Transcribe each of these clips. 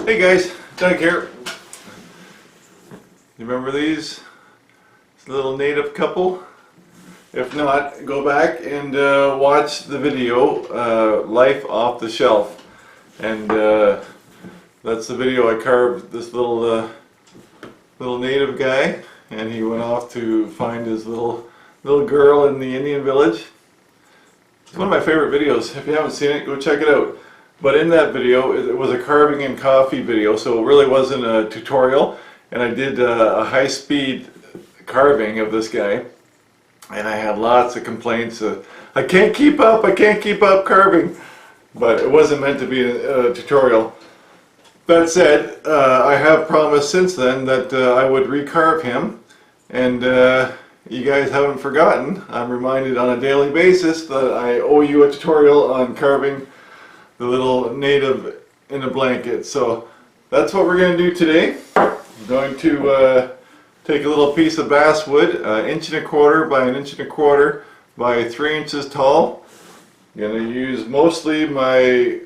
Hey guys, Doug here. You remember these? This little native couple? If not, go back and watch the video, Life Off the Shelf. And that's the video I carved this little native guy, and he went off to find his little girl in the Indian village. It's one of my favorite videos. If you haven't seen it, go check it out. But in that video, it was a carving and coffee video, so it really wasn't a tutorial. And I did a high-speed carving of this guy, and I had lots of complaints. I can't keep up carving. But it wasn't meant to be a tutorial. That said, I have promised since then that I would recarve him, and you guys haven't forgotten. I'm reminded on a daily basis that I owe you a tutorial on carving the little native in a blanket. So that's what we're going to do today. I'm going to take a little piece of basswood, 1.25 inches by 1.25 inches by 3 inches tall. I'm going to use mostly my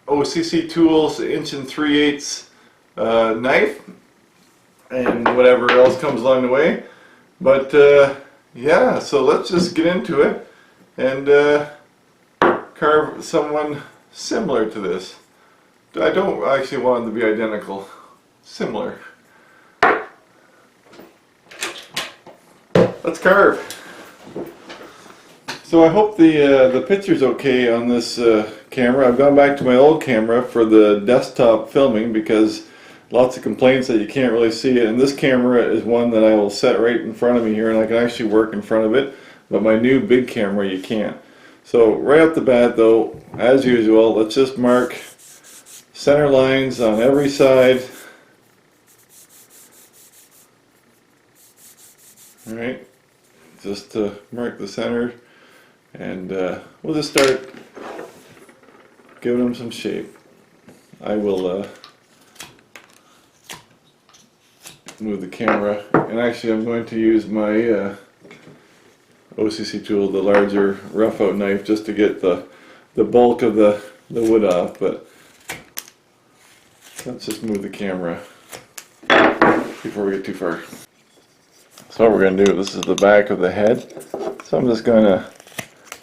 OCCTools 1 3/8 knife and whatever else comes along the way. But yeah, so let's just get into it and carve someone similar to this. I don't actually want them to be identical. Similar. Let's carve. So I hope the picture's okay on this camera. I've gone back to my old camera for the desktop filming because lots of complaints that you can't really see it. And this camera is one that I will set right in front of me here, and I can actually work in front of it. But my new big camera, you can't. So right off the bat though, as usual, let's just mark center lines on every side. Alright, just to mark the center, and we'll just start giving them some shape. I will move the camera, and actually I'm going to use my OCCTool, the larger rough out knife, just to get the bulk of the wood off. But let's just move the camera before we get too far. So what we're going to do, this is the back of the head, so I'm just going to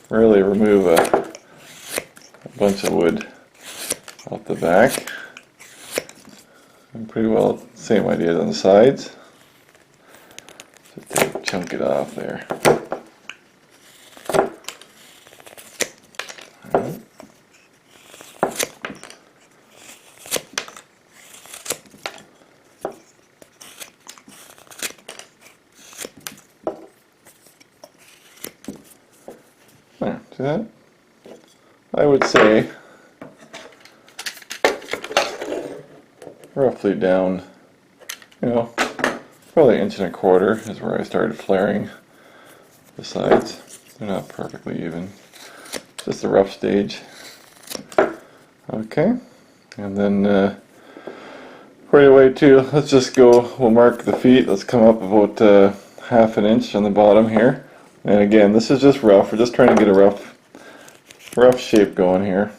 really remove a bunch of wood off the back, and pretty well same idea on the sides. Just chunk it off there. Alright. There, see that? I would say roughly down, probably 1.25 inches is where I started flaring the sides. They're not perfectly even, just the rough stage. Okay, and then right away too, let's just go, we'll mark the feet. Let's come up about 1/2 inch on the bottom here. And again, this is just rough. We're just trying to get a rough shape going here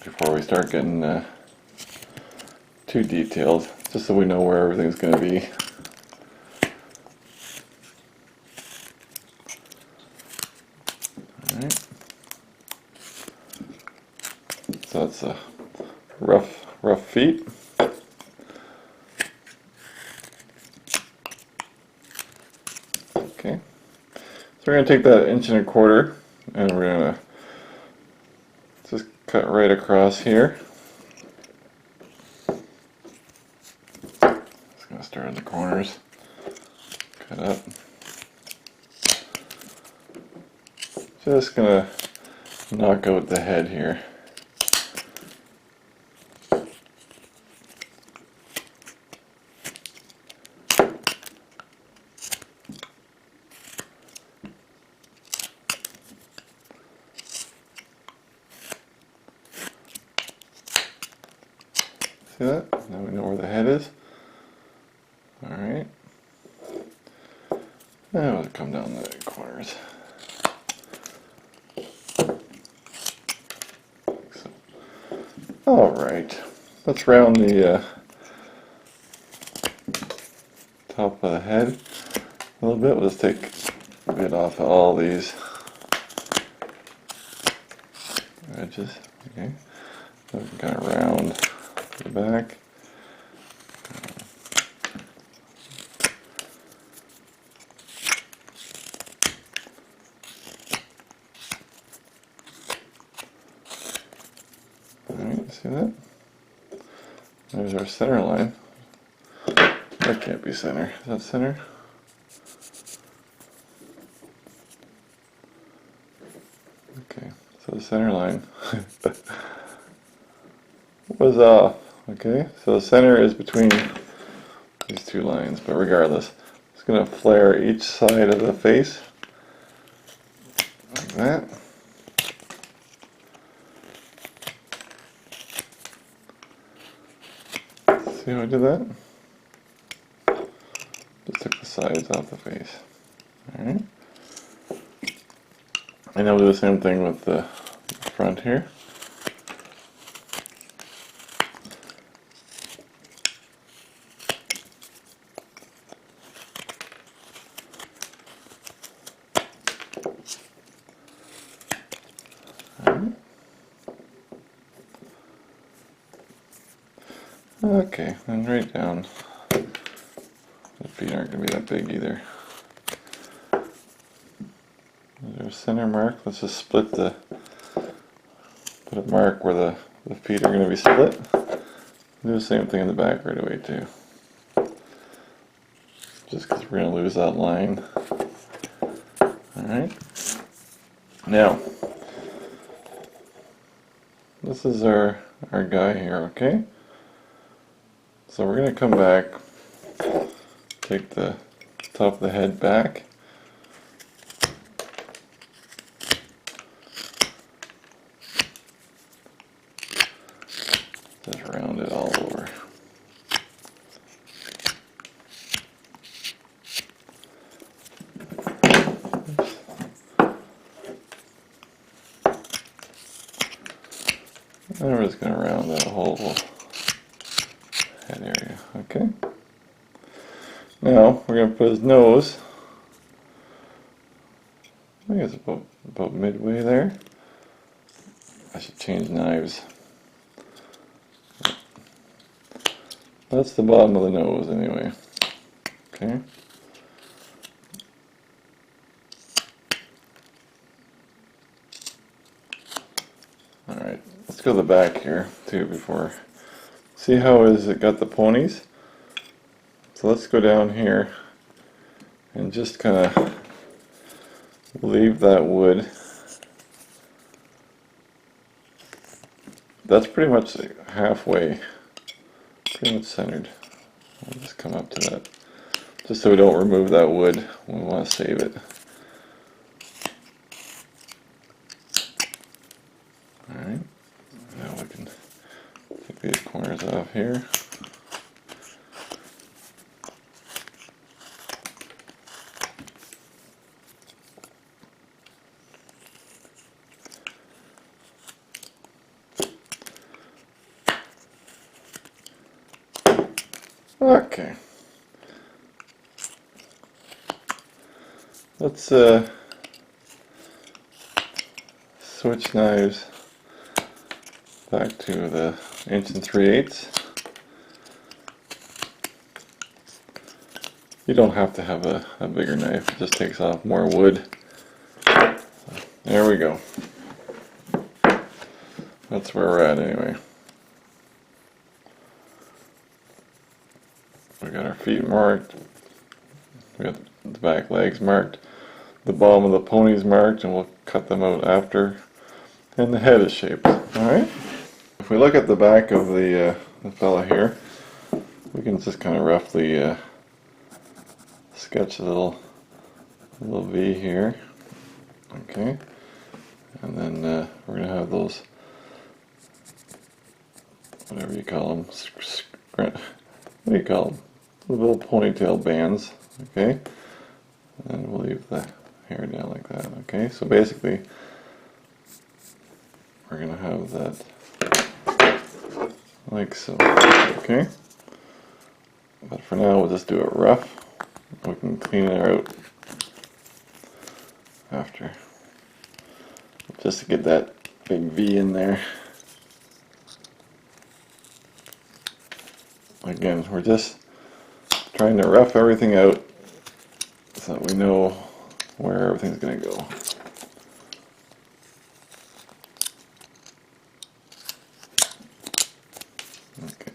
before we start getting too detailed, just so we know where everything's going to be. Alright. So that's a rough feet. Okay. So we're going to take that 1.25 inches and we're going to just cut right across here. Just going to start in the corners. Cut up. Just going to knock out the head here. See that? Now we know where the head is. Alright. Now we'll come down the corners. Alright, let's round the top of the head a little bit. We'll just take a bit off of all these edges. Okay, so we can kind of round the back. Alright, see that? There's our center line. That can't be center. Is that center? Okay, so the center line was off. Okay, so the center is between these two lines, but regardless, it's going to flare each side of the face like that. See how I did that? Just took the sides off the face. Alright. And now we'll do the same thing with the front here. Alright. Okay, and right down. The feet aren't going to be that big either. There's our center mark. Let's just split put a mark where the feet are going to be split. Do the same thing in the back right away too. Just because we're going to lose that line. Alright. Now, this is our guy here, okay? So we're going to come back, take the top of the head back. Just round it all over. And we're just going to round that whole head area, okay? Now we're going to put his nose. I think it's about midway there. I should change knives. That's the bottom of the nose anyway. Okay. Alright, let's go to the back here too before. See how is it got the ponies? So let's go down here and just kind of leave that wood. That's pretty much halfway, pretty much centered. I'll just come up to that, just so we don't remove that wood when we want to save it. Alright, now we can take these corners off here. Okay. Let's switch knives back to the 1 3/8. You don't have to have a bigger knife, it just takes off more wood. There we go. That's where we're at anyway. We got our feet marked, we got the back legs marked, the bottom of the ponies marked, and we'll cut them out after, and the head is shaped. Alright? If we look at the back of the fella here, we can just kind of roughly sketch a little V here. Okay? And then we're going to have those, whatever you call them, what do you call them? The little ponytail bands, okay? And we'll leave the hair down like that, okay? So basically, we're going to have that like so. Okay, but for now we'll just do it rough. We can clean it out after, just to get that big V in there. Again, we're just trying to rough everything out so that we know where everything's going to go. Okay.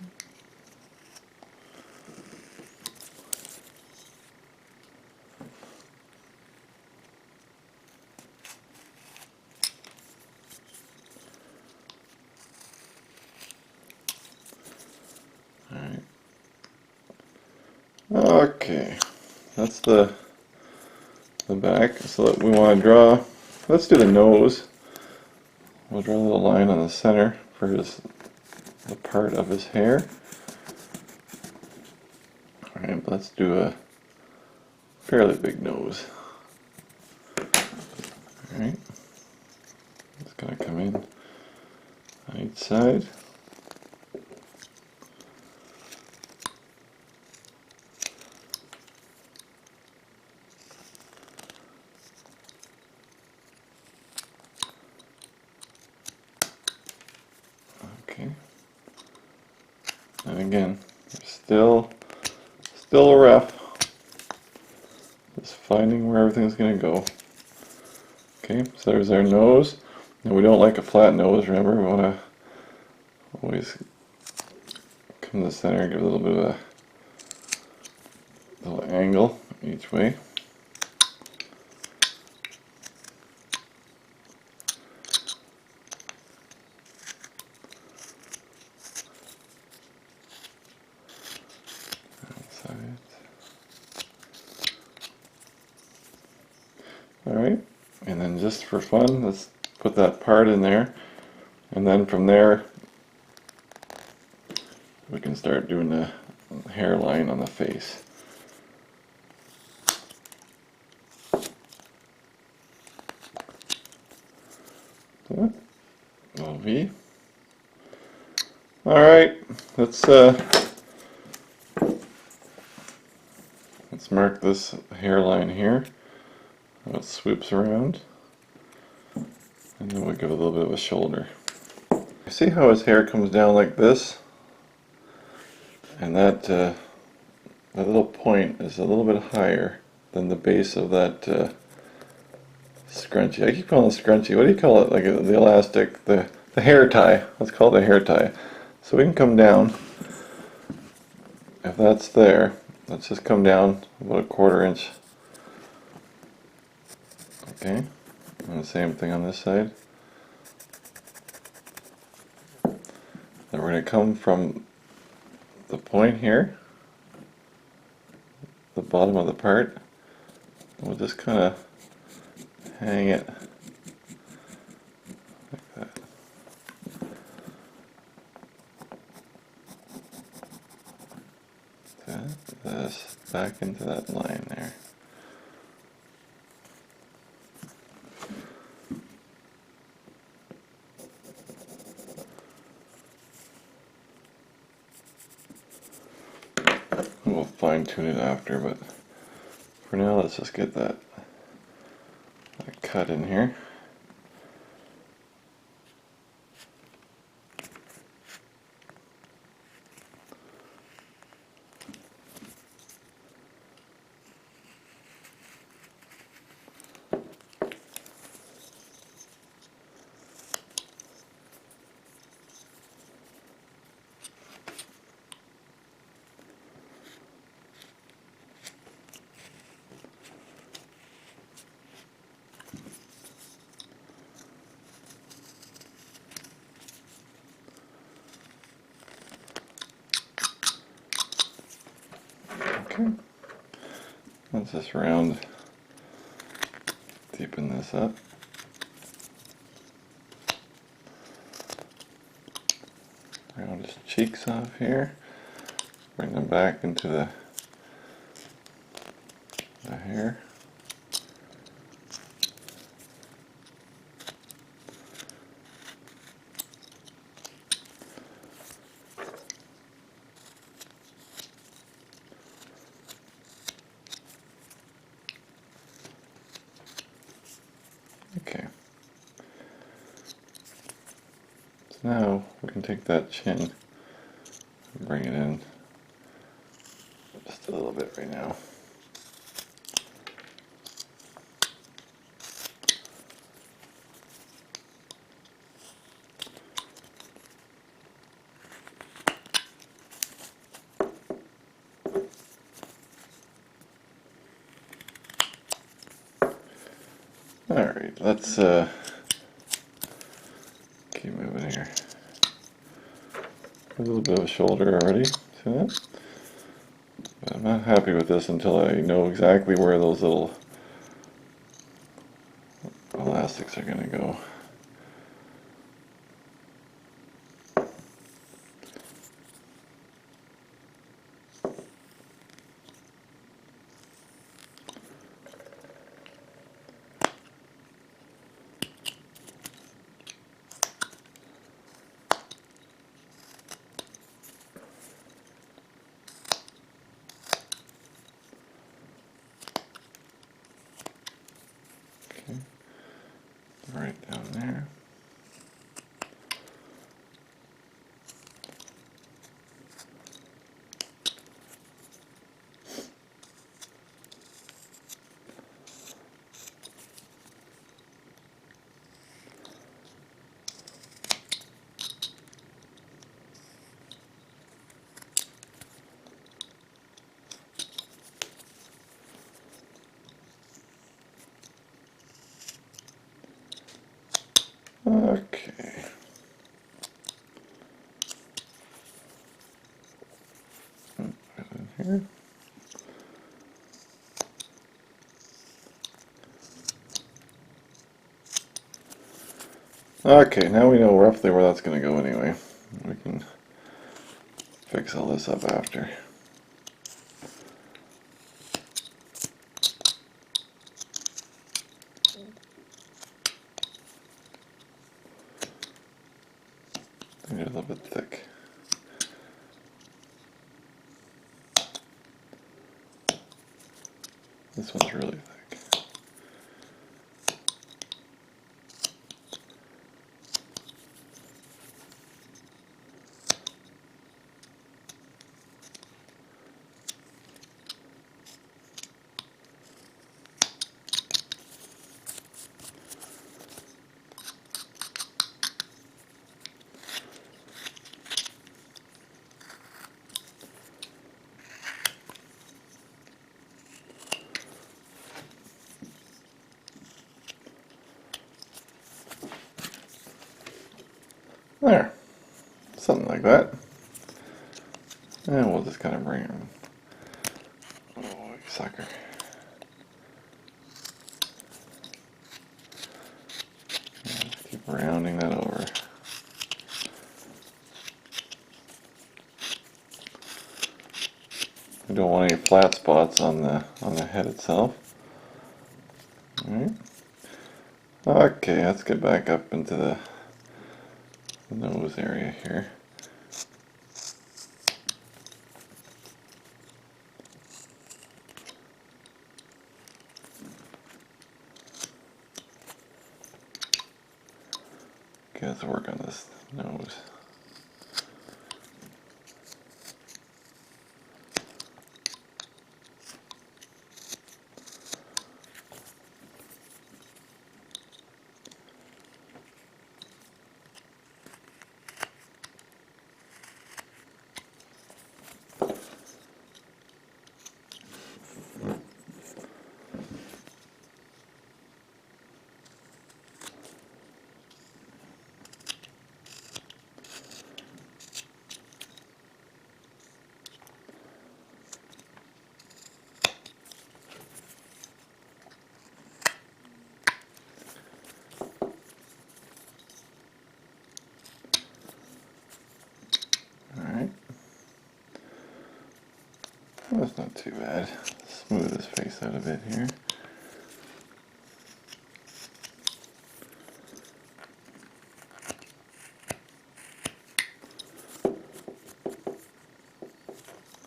Alright. Okay. That's the back. So we want to draw, let's do the nose. We'll draw a little line on the center for the part of his hair. Alright, let's do a fairly big nose. Alright, it's going to come in on each side. Okay, and again, still rough. Just finding where everything's going to go. Okay, so there's our nose. Now we don't like a flat nose, remember, we want to always come to the center and give a little bit of a little angle each way. Alright, and then just for fun, let's put that part in there, and then from there we can start doing the hairline on the face. So, little V. Alright, let's mark this hairline here. It swoops around, and then we'll give a little bit of a shoulder. See how his hair comes down like this, and that little point is a little bit higher than the base of that scrunchie. I keep calling it scrunchie. What do you call it? Like the elastic, the hair tie. Let's call it a hair tie. So we can come down. If that's there, let's just come down about a 1/4 inch. Okay, and the same thing on this side. Then we're going to come from the point here, the bottom of the part, and we'll just kind of hang it like that. This back into that line there. We'll fine tune it after, but for now let's just get that cut in here. Okay, let's just deepen this up. Round his cheeks off here, bring them back into the hair. Now we can take that chin and bring it in just a little bit right now. Alright, let's keep moving here. A little bit of a shoulder already, see that? But I'm not happy with this until I know exactly where those little elastics are going to go. Okay, right down there. Okay. Right in here. Okay, now we know roughly where that's going to go anyway. We can fix all this up after. Maybe a little bit thick. This one's really thick. There, something like that. And we'll just kind of bring it in. Oh, you sucker. And just keep rounding that over. We don't want any flat spots on the head itself. Alright. Okay, let's get back up into the nose area here. Okay, let's work on this nose. Alright. Well, that's not too bad. Smooth his face out a bit here.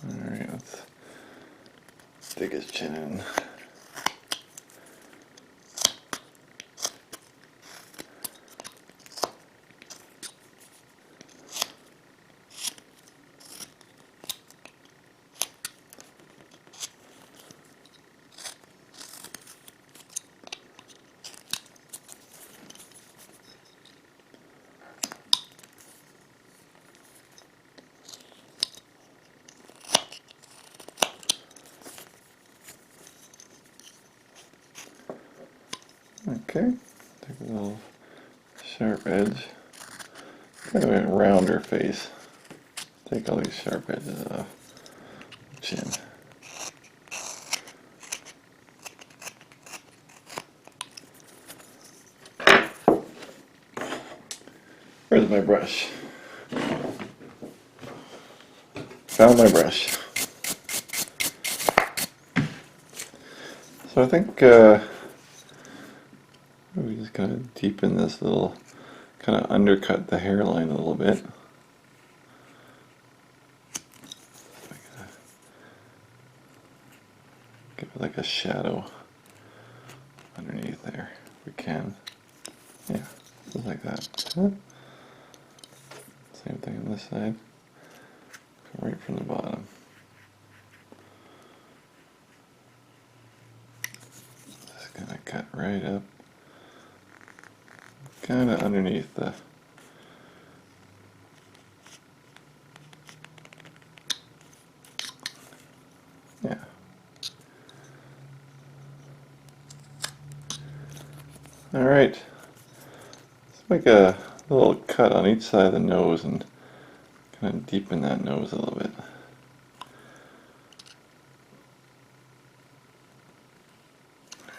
Alright, let's stick his chin in. there. Take a little sharp edge. Kind of a rounder face. Take all these sharp edges off. Chin. Where's my brush? Found my brush. So I think we just kind of deepen this little, kind of undercut the hairline a little bit. Give it like a shadow underneath there, if we can. Yeah, just like that. Same thing on this side. Come right from the bottom. Just gonna cut right up, kind of underneath the. Yeah. All right. Let's make a little cut on each side of the nose and kind of deepen that nose a little bit.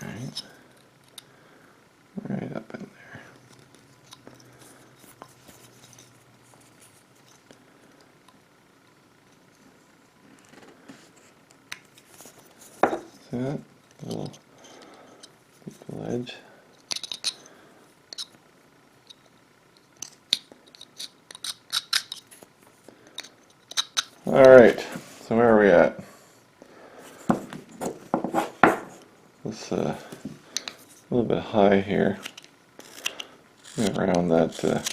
Alright. Right up in there. See that? Little edge. Alright, so where are we at? This a little bit high here. Around that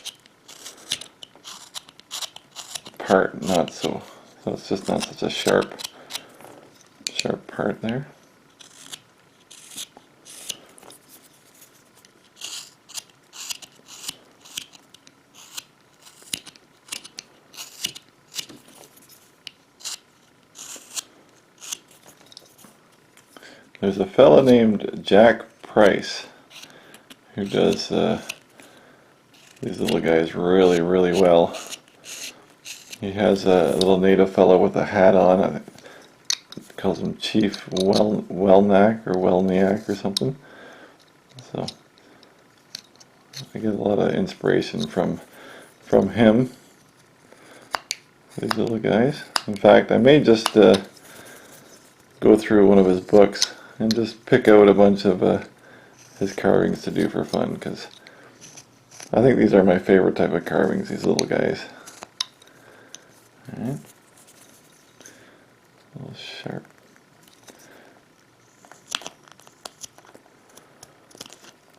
part, not so it's just not such a sharp part there. There's a fella named Jack Price who does these little guys really, really well. He has a little native fellow with a hat on. I think he calls him Chief Wellnack or Wellniak or something. So I get a lot of inspiration from him. These little guys. In fact, I may just go through one of his books and just pick out a bunch of his carvings to do for fun, because I think these are my favorite type of carvings, these little guys. Alright. A little sharp.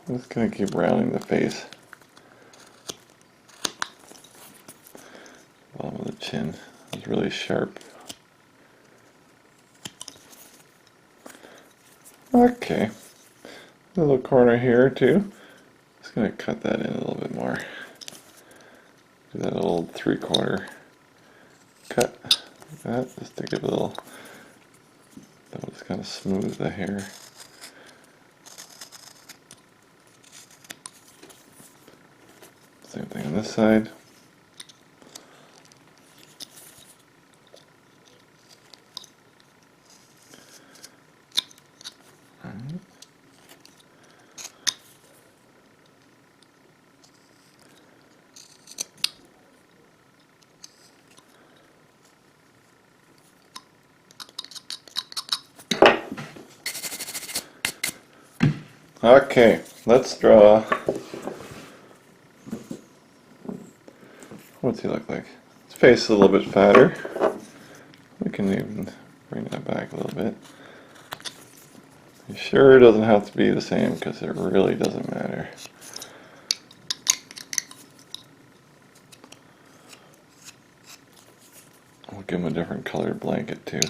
I'm just going to keep rounding the face. Bottom of the chin is really sharp. Okay, a little corner here too. Just going to cut that in a little bit more. Do that old 3/4 cut like that, just to give a little, that will just kind of smooth the hair. Same thing on this side. Okay, let's draw. What's he look like? His face is a little bit fatter. We can even bring that back a little bit. It sure doesn't have to be the same, because it really doesn't matter. We'll give him a different colored blanket too.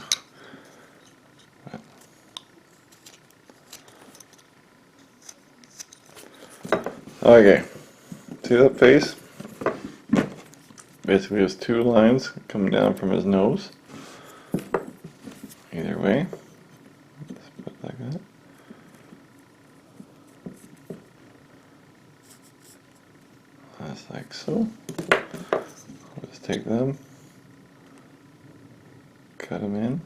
Okay, see that face? Basically has two lines coming down from his nose. Either way, just put it like that. just take them, cut them in.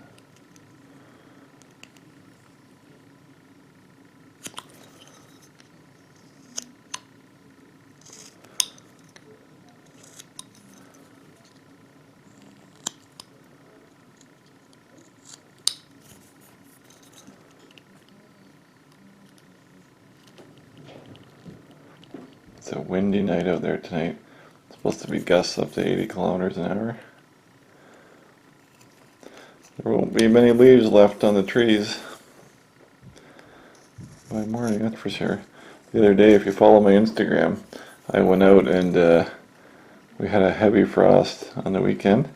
It's a windy night out there tonight. It's supposed to be gusts up to 80 kilometers an hour. There won't be many leaves left on the trees by morning, that's for sure. The other day, if you follow my Instagram, I went out and we had a heavy frost on the weekend.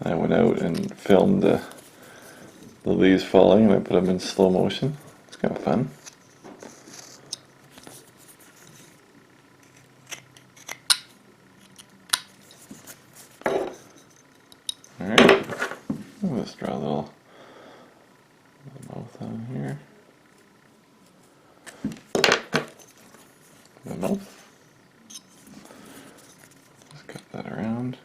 I went out and filmed the leaves falling, and I put them in slow motion. It's kind of fun. Alright, let's draw a little mouth on here. The mouth. Just cut that around.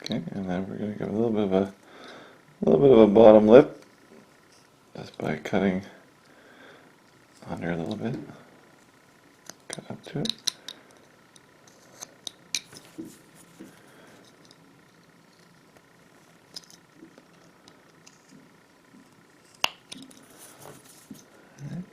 Okay, and then we're going to give a little bit of a bottom lip, just by cutting under a little bit. Cut up to it. Alright.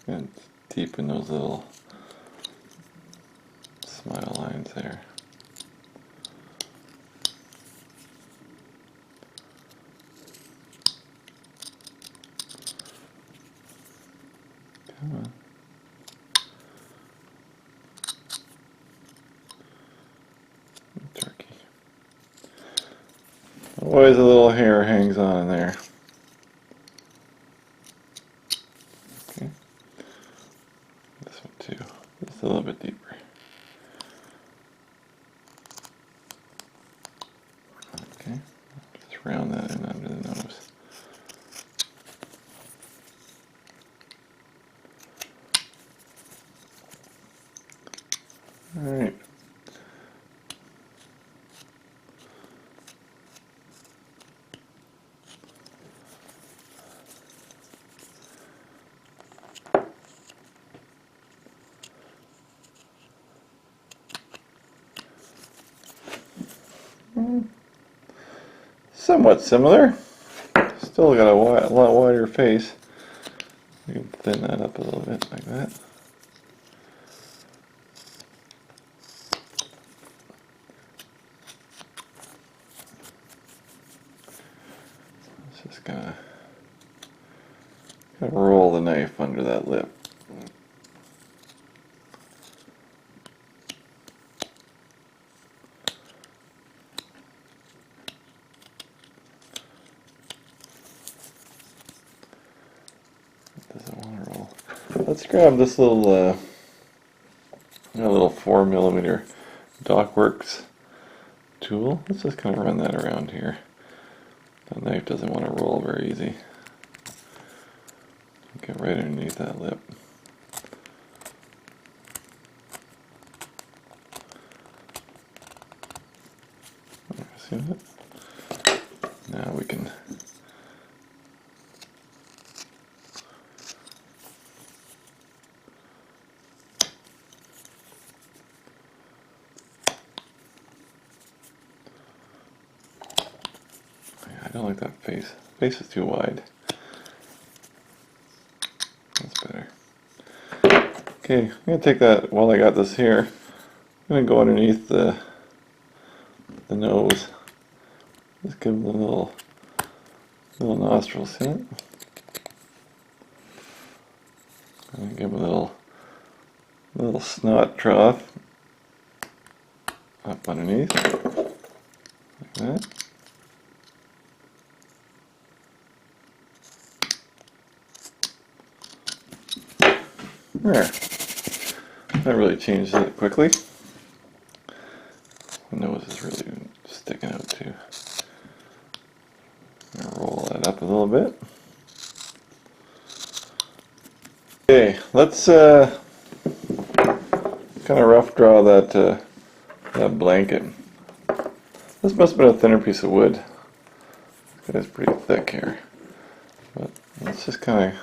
And deepen those little smile lines there. Come on. Turkey. Always a little hair hangs on in there. Okay. This one too. Just a little bit deeper. Okay. Just round that in under the nose. Alright. Somewhat similar. Still got a lot wider face. You can thin that up a little bit like that. Just gonna roll the knife under that lip. Doesn't want to roll. Let's grab this little 4mm DocWorks tool. Let's just kind of run that around here. The knife doesn't want to roll very easy. Get right underneath that lip. See that? Now we can I don't like that face. Face is too wide. That's better. Okay, I'm going to take that while I got this here. I'm going to go underneath the the nose. Just give him a little nostril, see it? And give him a little snot trough up underneath, like that. There. That really changed it quickly. The nose is really sticking out too. I'm gonna roll that up a little bit. Okay, let's kind of rough draw that blanket. This must have been a thinner piece of wood. It's pretty thick here. But let's just kind of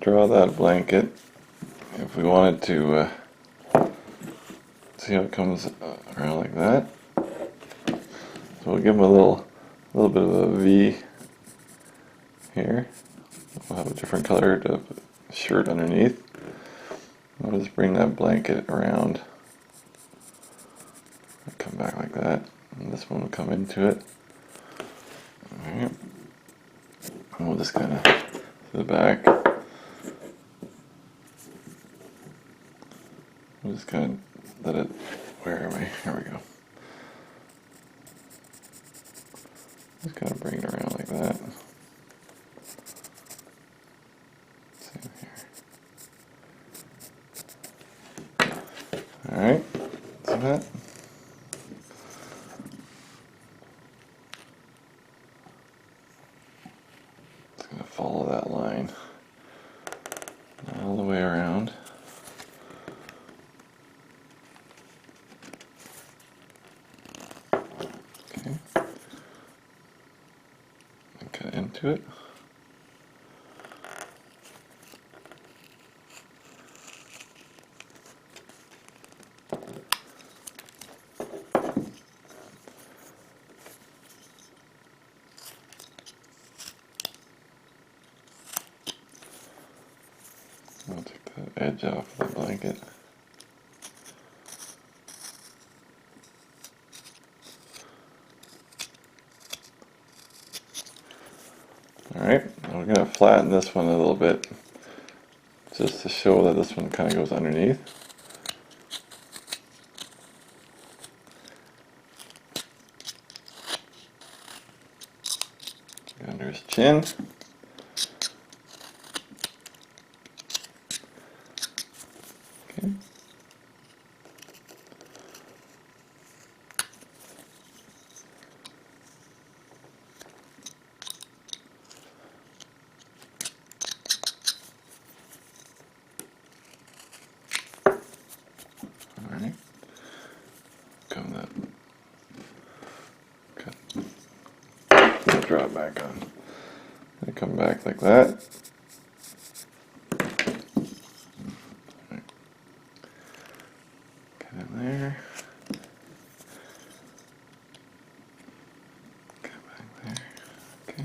draw that blanket. If we wanted to see how it comes around like that. So we'll give them a little bit of a V here. We'll have a different colored shirt underneath. We'll just bring that blanket around. Come back like that. And this one will come into it. Alright. And we'll just kind of to the back. We'll just kind of let it, where am I? Here we go. Just kind of bring it around like that. Same here. Alright, see that? Just going to follow that line all the way around. Okay. And cut into it. I'll take the edge off the blanket. Alright, we're going to flatten this one a little bit just to show that this one kind of goes underneath. Under his chin. Okay. Alright. Come that. Cut. Draw it back on. And come back like that. Right. Get in there. Come back there. Okay.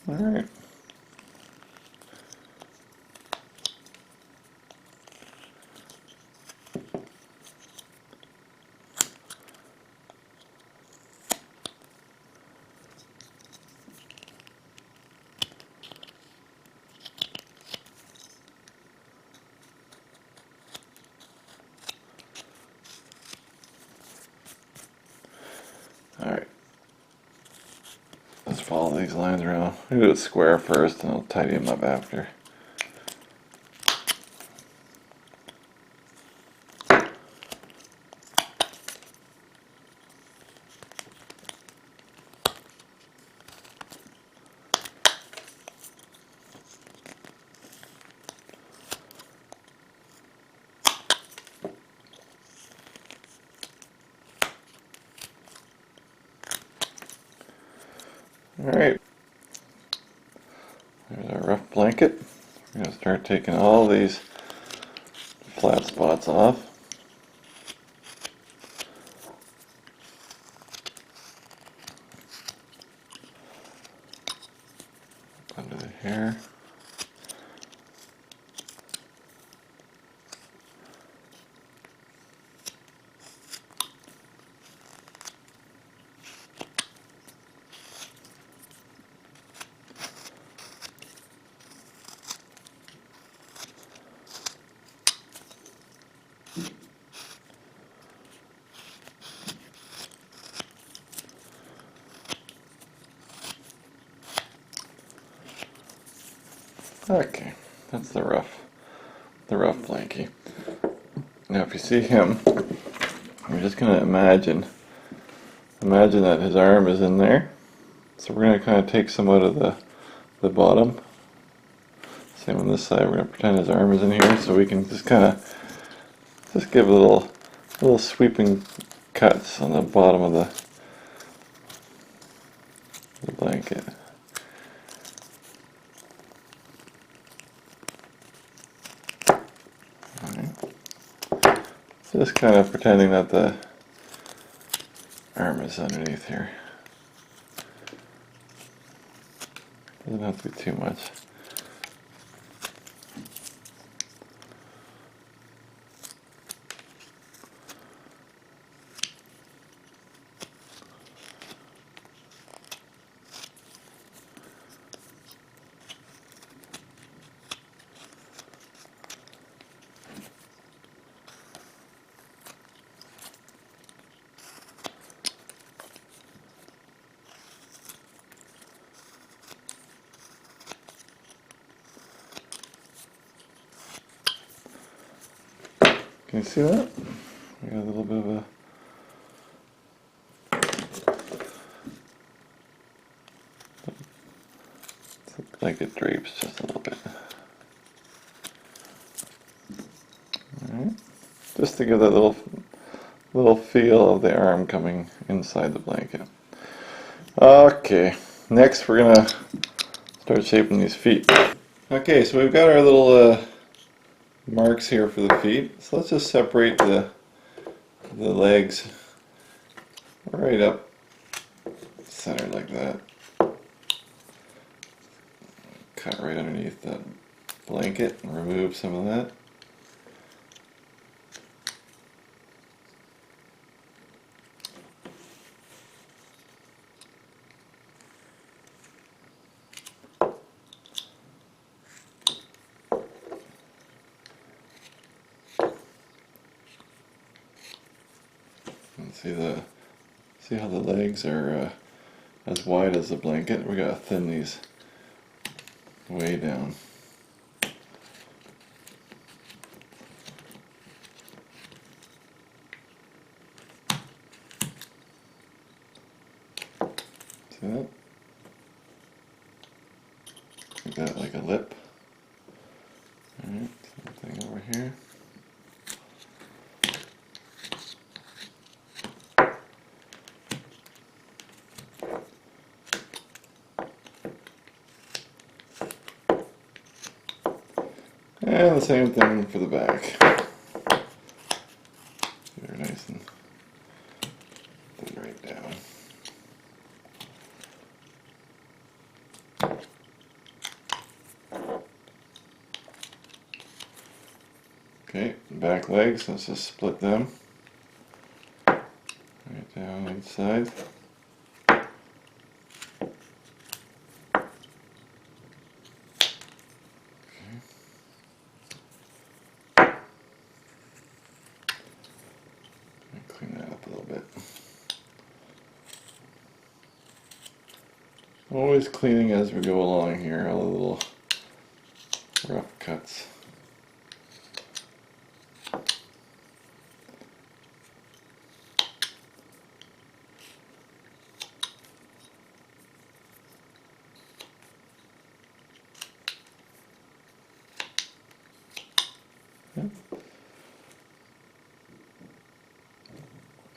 All right. All right. Let's follow these lines around. I'll do it square first and I'll tidy them up after. Alright, there's our rough blanket. We're going to start taking all these flat spots off. Under the hair. Okay, that's the rough blankie. Now if you see him, we're just going to imagine that his arm is in there. So we're going to kind of take some out of the bottom. Same on this side, we're going to pretend his arm is in here so we can just kind of give little sweeping cuts on the bottom of the blanket. Just kind of pretending that the arm is underneath here. Doesn't have to be too much. Can you see that? We got a little bit of a looks like it drapes just a little bit. Alright. Just to give that little feel of the arm coming inside the blanket. Okay, next we're gonna start shaping these feet. Okay, so we've got our little marks here for the feet. So let's just separate the legs right up centered like that. Cut right underneath that blanket and remove some of that. And see how the legs are as wide as the blanket. We gotta thin these way down. See that? Make that like a lip. Alright, same thing over here. And the same thing for the back. They're nice and thin right down. Okay, back legs, let's just split them. Right down each side. Clean that up a little bit. Always cleaning as we go along here, all the little rough cuts.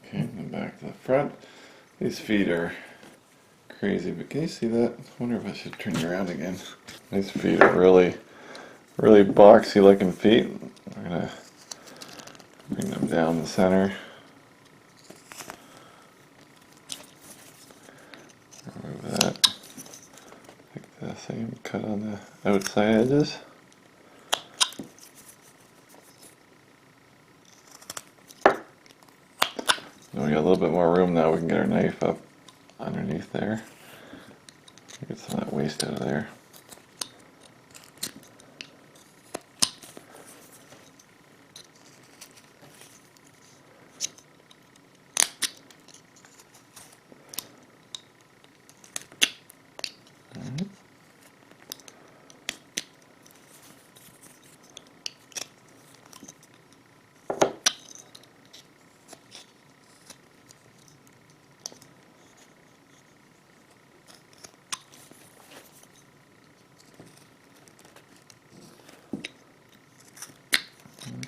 Okay, and back to the front. These feet are crazy, but can you see that? I wonder if I should turn you around again. These feet are really boxy looking feet. I'm gonna bring them down the center. Remove that. Like the same cut on the outside edges. And we got a little bit more room now. We can get our knife up underneath there. Get some of that waste out of there.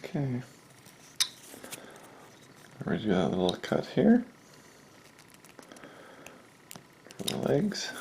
Okay. Redo that little cut here for the legs.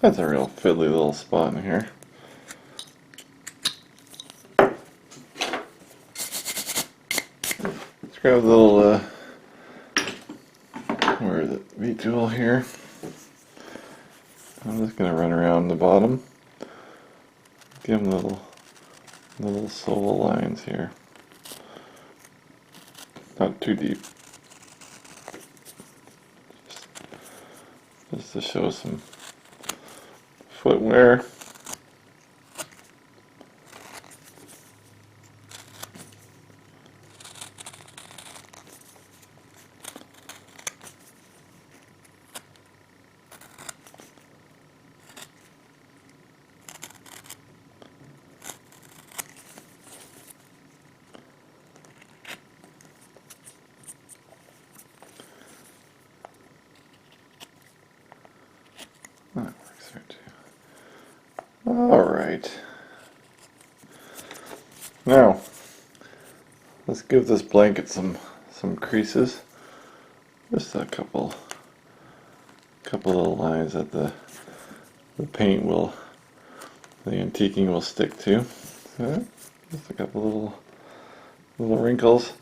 That's a real fiddly little spot in here. Let's grab the little, where is it, V-tool here. I'm just going to run around the bottom. Give them little solo lines here. Not too deep. Just to show some footwear. That works there too. Alright. Now, let's give this blanket some creases. Just a couple little lines that the paint will, the antiquing will stick to. So, just a couple little wrinkles.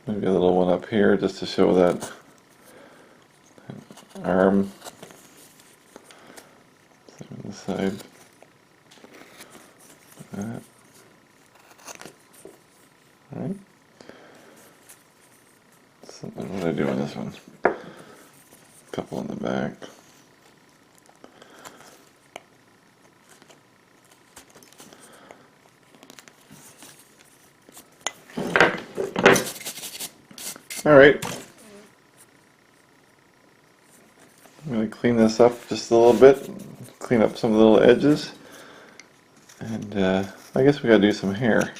Maybe a little one up here just to show that arm. Same on the side. That. Alright. So what did I do on this one? A couple on the back. Alright. I'm going to clean this up just a little bit. Clean up some of the little edges. And I guess we got to do some hair.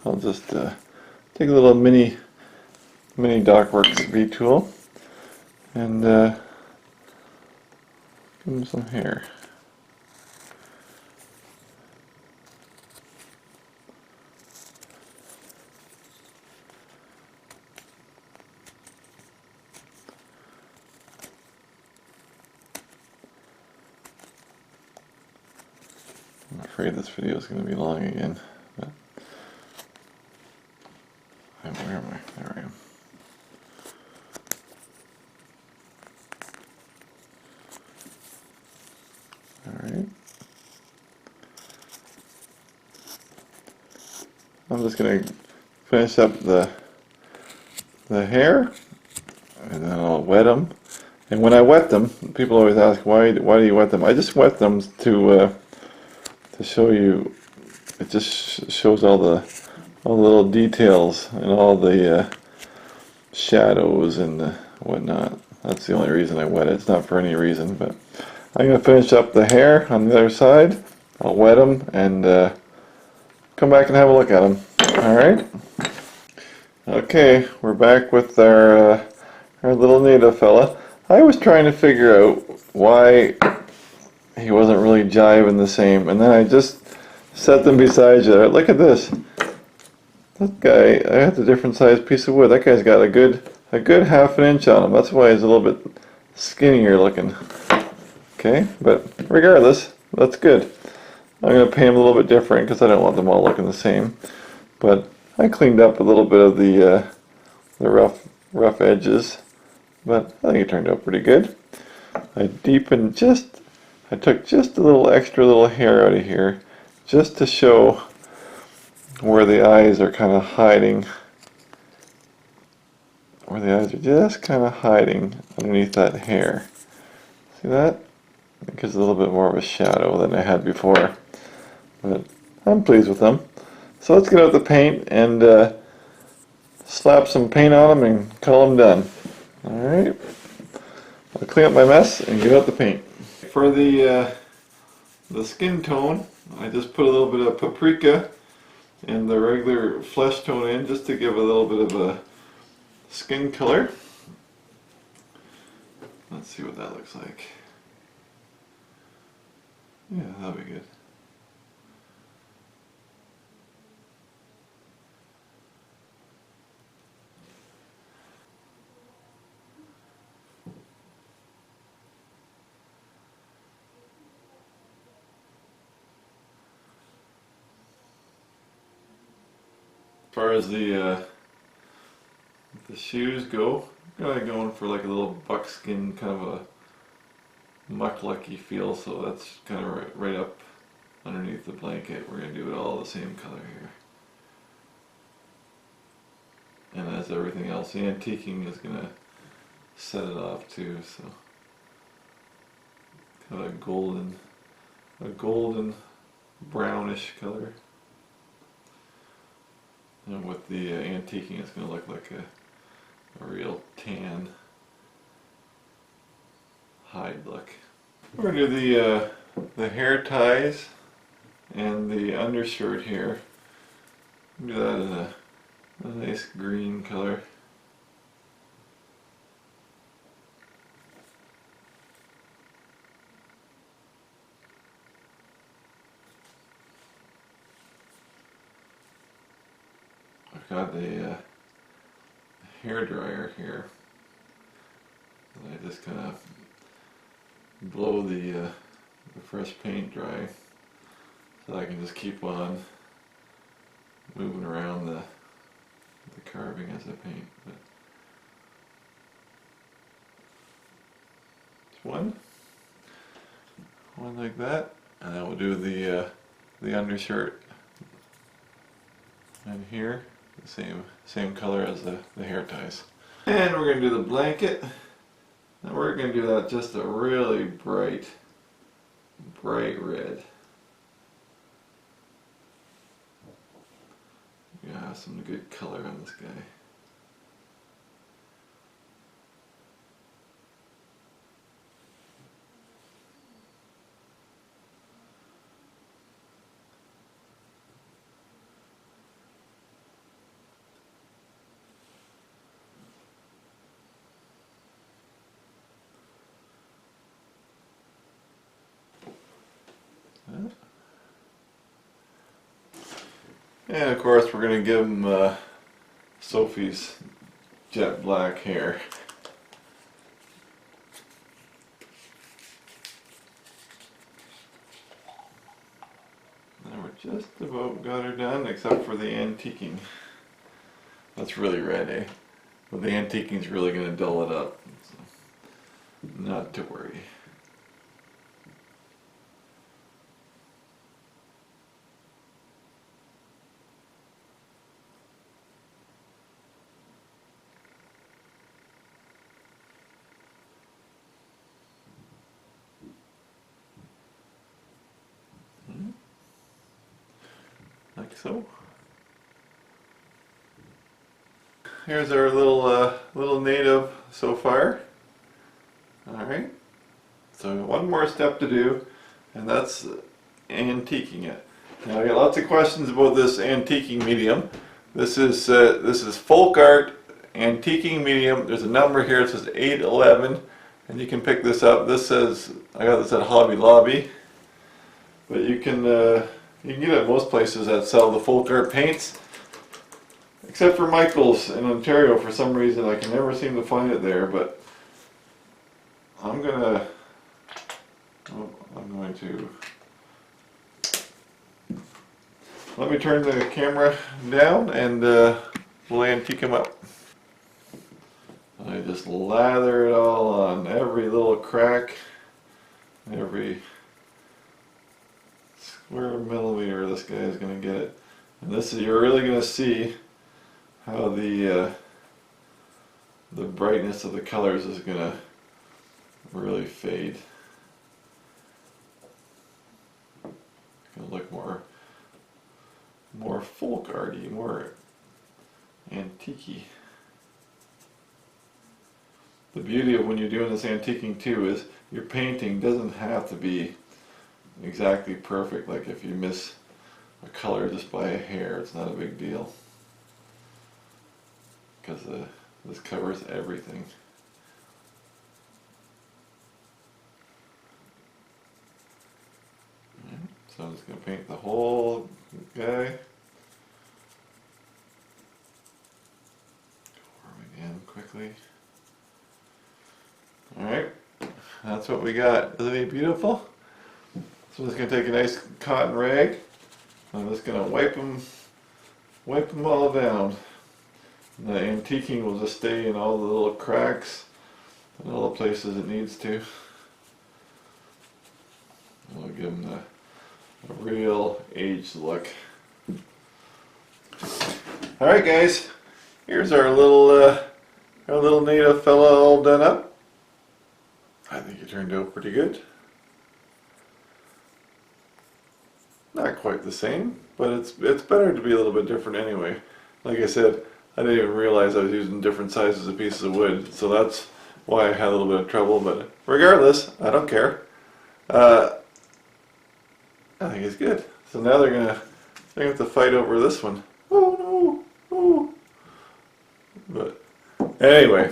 I'll just take a little mini DocWorks V tool and give them some hair. I'm afraid this video is going to be long again. But where am I? There I am. Alright. I'm just going to finish up the hair, and then I'll wet them. And when I wet them, people always ask, why do you wet them? I just wet them to show you. It just shows all the little details and all the shadows and whatnot. That's the only reason I wet it. It's not for any reason, but I'm going to finish up the hair on the other side. I'll wet them and come back and have a look at them. Alright? Okay, we're back with our little native fella. I was trying to figure out why he wasn't really jiving the same, and then I just set them beside each other. Look at this. That guy, I have a different size piece of wood. That guy's got a good half an inch on him. That's why he's a little bit skinnier looking. Okay, but regardless, that's good. I'm going to paint him a little bit different because I don't want them all looking the same. But I cleaned up a little bit of the rough edges, but I think it turned out pretty good. I took just a little extra little hair out of here just to show where the eyes are kind of hiding. Where the eyes are just kind of hiding underneath that hair. See that? It gives a little bit more of a shadow than I had before. But I'm pleased with them. So let's get out the paint and slap some paint on them and call them done. Alright. I'll clean up my mess and get out the paint. For the skin tone, I just put a little bit of paprika and the regular flesh tone in just to give a little bit of a skin color. Let's see what that looks like. Yeah, that'll be good. As far as the shoes go, I'm kind of going for like a little buckskin, kind of a mucklucky feel, so that's kind of right up underneath the blanket. We're going to do it all the same color here. And as everything else, the antiquing is going to set it off too, so kind of a golden brownish color. And with the antiquing, it's going to look like a real tan hide look. We're going to do the hair ties and the undershirt here. Do that in a nice green color. I've got a hair dryer here. And I just kind of blow the fresh paint dry, so I can just keep on moving around the carving as I paint. But just one like that, and then we'll do the undershirt, and here the same color as the hair ties. And we're going to do the blanket. Now we're going to do that just a really bright red. Yeah, some good color on this guy. And of course we're going to give him Sophie's jet black hair. Now we're just about got her done, except for the antiquing. That's really red, eh? But the antiquing's really going to dull it up, so not to worry. Like so. Here's our little native so far. Alright, so one more step to do, and that's antiquing it. Now I got lots of questions about this antiquing medium. This is folk art antiquing medium. There's a number here, it says 811, and you can pick this up. This says, I got this at Hobby Lobby, but you can get it at most places that sell the folk art paints, except for Michael's in Ontario. For some reason I can never seem to find it there, but I'm going to let me turn the camera down and we'll antique them up. I just lather it all on every little crack, every square millimeter this guy is going to get it. And this is, you're really going to see how the brightness of the colors is going to really fade. It's going to look more folk arty, more antique-y. The beauty of when you're doing this antiquing too is your painting doesn't have to be exactly perfect. Like if you miss a color just by a hair, it's not a big deal, because this covers everything. So I'm just going to paint the whole guy. Carve again quickly. Alright, that's what we got. Isn't it beautiful? So I'm just going to take a nice cotton rag. I'm just going to wipe them all down. And the antiquing will just stay in all the little cracks and all the places it needs to. I'll give them a real aged look. Alright guys, here's our little native fella all done up. I think it turned out pretty good. Not quite the same, but it's better to be a little bit different anyway. Like I said, I didn't even realize I was using different sizes of pieces of wood, so that's why I had a little bit of trouble, but regardless, I don't care. I think it's good. So now they're gonna have to fight over this one. Oh no! Oh. But anyway,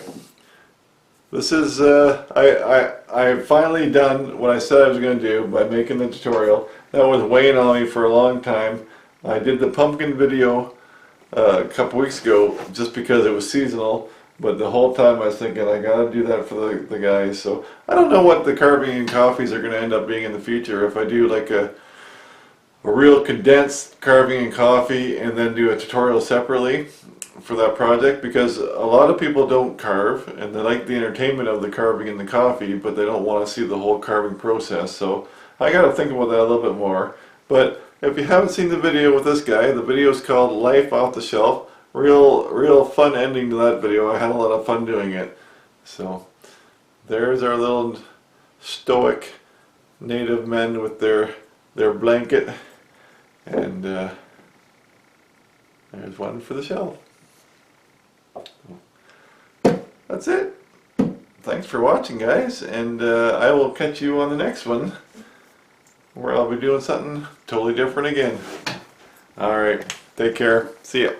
this is I've finally done what I said I was going to do by making the tutorial. That was weighing on me for a long time. I did the pumpkin video a couple weeks ago just because it was seasonal, but the whole time I was thinking I gotta do that for the guys. So I don't know what the carving and coffees are going to end up being in the future. If I do like a real condensed carving and coffee and then do a tutorial separately for that project, because a lot of people don't carve and they like the entertainment of the carving and the coffee, but they don't want to see the whole carving process. So I got to think about that a little bit more. But if you haven't seen the video with this guy, the video is called Life Off the Shelf. Real fun ending to that video. I had a lot of fun doing it. So there's our little stoic native men with their blanket, and there's one for the shelf. That's it. Thanks for watching, guys, and I will catch you on the next one, where I'll be doing something totally different again. Alright, take care. See ya.